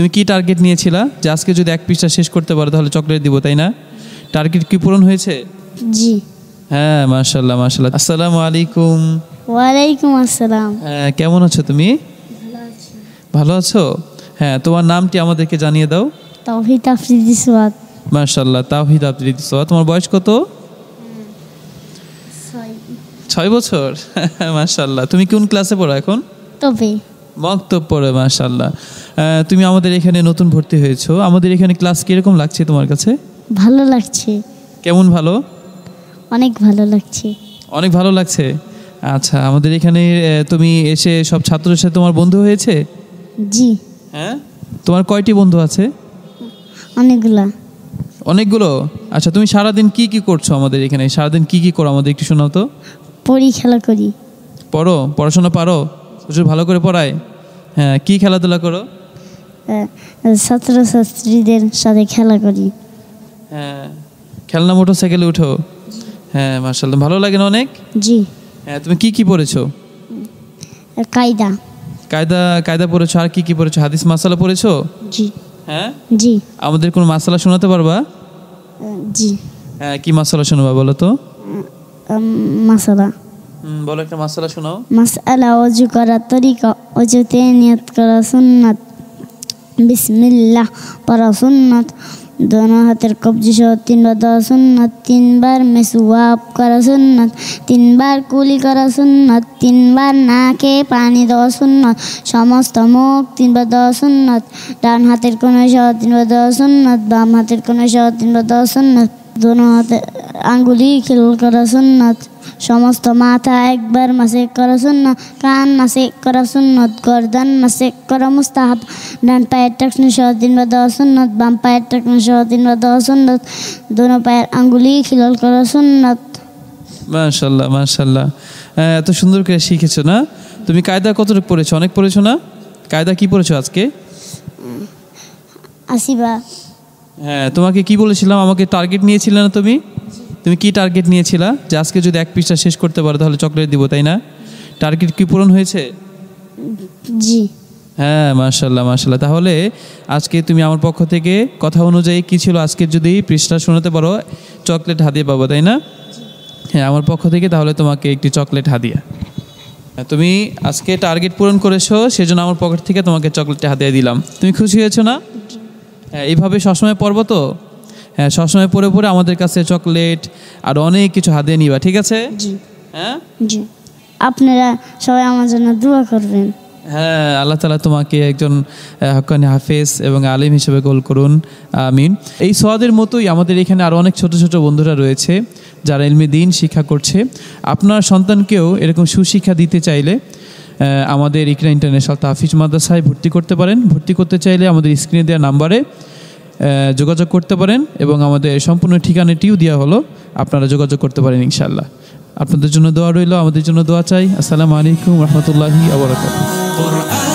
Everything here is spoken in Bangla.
তুমি কি টার্গেট নিয়েছিলা যে আজকে যদি এক পৃষ্ঠা শেষ করতে পারো তাহলে চকলেট দিব, তাই না? টার্গেট কি পূরণ হয়েছে? জি। হ্যাঁ, মাশাআল্লাহ মাশাআল্লাহ। আসসালামু আলাইকুম। ওয়ালাইকুম আসসালাম। হ্যাঁ, কেমন আছো তুমি? ভালো আছো? হ্যাঁ, তোমার নামটি আমাদেরকে জানিয়ে দাও। তাওহীদ আফ্রিদি সোয়াদ। মাশাআল্লাহ, তাওহীদ আফ্রিদি সোয়াদ। তোমার বয়স কত? 6 বছর। মাশাআল্লাহ। তুমি কোন ক্লাসে পড়ো এখন? তবে মক্তব পড়ে। মাশাআল্লাহ। তুমি আমাদের এখানে নতুন ভর্তি হয়েছো। আমাদের এখানে ক্লাস কিরকম লাগছে তোমার কাছে? ভালো লাগছে। কেমন ভালো? অনেক ভালো লাগছে। অনেক ভালো লাগছে। আচ্ছা, আমাদের এখানে তুমি এসে সব ছাত্রদের সাথে তোমার বন্ধু হয়েছে? জি। হ্যাঁ, তোমার কয়টি বন্ধু আছে? অনেকগুলা। অনেকগুলো। আচ্ছা, তুমি সারাদিন কি কি করছো আমাদের এখানে? সারাদিন কি কি করো আমাদের একটু শোনাও তো। পড়ি, খেলা করি। পড়ো? পড়াশোনা পারো? হুজুর ভালো করে পড়ায়? হ্যাঁ, কি খেলাধুলা করো? ছাত্রছাত্রীদের সাথে খেলা করি। হ্যাঁ, খেলনা মোটরসাইকেলে উঠো? হ্যাঁ, মাশাআল্লাহ। ভালো লাগে না অনেক? জি। হ্যাঁ, তুমি কি কি পড়েছো? কায়দা। কায়দা পড়েছো, আর কি কি পড়েছো? হাদিস মাসালা পড়েছো? জি। হ্যাঁ, জি। আমাদের কোন মাসালা শোনাতে পারবা? জি। হ্যাঁ, কি মাসালা শোনাবা বলো তো? মাসালা। বলো, একটা মাসালা শোনাও। মাসআলা ওযু করার তরিকা, ওযুতে নিয়ত করা সুন্নাত, বিসমিল্লাহ পড়া সুন্নাত, दोनों हाथेर कब्जी सह 3 बार देওয়া सुन्नत, 3 बार मेसवाक करा सुन्नत, 3 बार कुली करा सुन्नत, 3 बार नाके पानी देওয়া सुन्नत, समस्त मुख 3 बार देওয়া सुन्नत, डान हाथेर कोणे सह 3 बार देওয়া सुन्नत, बाम हाथेर कोणे सह 3 बार देওয়া सुन्नत, दोनों हाथे आंगुली খিল করা सुन्नत, समस्त माथा একবার মাসে করা সুন্নাত, কান মাসে করা সুন্নাত, গর্দান মাসে করা মুস্তাহাব, ডান পায়ের টাকনু সহ 3 বার দেওয়া সুন্নাত, বাম পায়ের টাকনু সহ 3 বার দেওয়া সুন্নাত, দোনো পায়ের আঙ্গুলি খিলাল করা সুন্নাত। মাশাআল্লাহ মাশাআল্লাহ। এত সুন্দর করে শিখেছো না? তুমি কায়দা কতটুকু পড়েছো? অনেক পড়েছো না? কায়দা কি পড়েছো আজকে? আসিবা। হ্যাঁ, তোমাকে কি বলেছিলাম? আমাকে টার্গেট নিয়েছিলে না তুমি? তুমি কি টার্গেট নিয়েছিলা যে আজকে যদি এক পৃষ্ঠা শেষ করতে পারো তাহলে চকলেট দিব, তাই না? টার্গেট কি পূরণ হয়েছে? জি। হ্যাঁ, মাশাআল্লাহ মাশাআল্লাহ। তাহলে আজকে তুমি আমার পক্ষ থেকে কথা অনুযায়ী কি ছিল, আজকে যদি পৃষ্ঠা শোনাতে পারো চকলেট হাদিয়া পাবো, তাই না? হ্যাঁ, আমার পক্ষ থেকে তাহলে তোমাকে একটি চকলেট হাদিয়া। তুমি আজকে টার্গেট পূরণ করেছো, সেজন্য আমার পকেট থেকে তোমাকে চকলেটটা হাদিয়া দিলাম। তুমি খুশি হয়েছো না? হ্যাঁ, এইভাবে সবসময় পড়বো তো? হ্যাঁ, সবসময় পড়ে পড়ে আমাদের কাছে চকলেট আর অনেক কিছু হাদিয়া নিবা, ঠিক আছে? জি। হ্যাঁ জি। আপনারা সবাই আমার জন্য দোয়া করবেন। হ্যাঁ, আল্লাহ তাআলা তোমাকে একজন হক্কানি হাফেজ এবং আলিম হিসেবে কবুল করুন, আমিন। এই সোয়াদের মতোই আমাদের এখানে আরও অনেক ছোট ছোট বন্ধুরা রয়েছে যারা ইলমে দ্বীন শিক্ষা করছে। আপনার সন্তানকেও এরকম সুশিক্ষা দিতে চাইলে আমাদের ইকরা ইন্টারন্যাশনাল তাহফিজ মাদ্রাসায় ভর্তি করতে পারেন। ভর্তি করতে চাইলে আমাদের স্ক্রিনে দেওয়া নাম্বারে যোগাযোগ করতে পারেন এবং আমাদের সম্পূর্ণ ঠিকানাটিও দেওয়া হলো, আপনারা যোগাযোগ করতে পারেন ইনশাআল্লাহ। আপনাদের জন্য দোয়া রইল, আমাদের জন্য দোয়া চাই। আসসালামু আলাইকুম ওয়া রাহমাতুল্লাহি ওয়া বারাকাতুহু।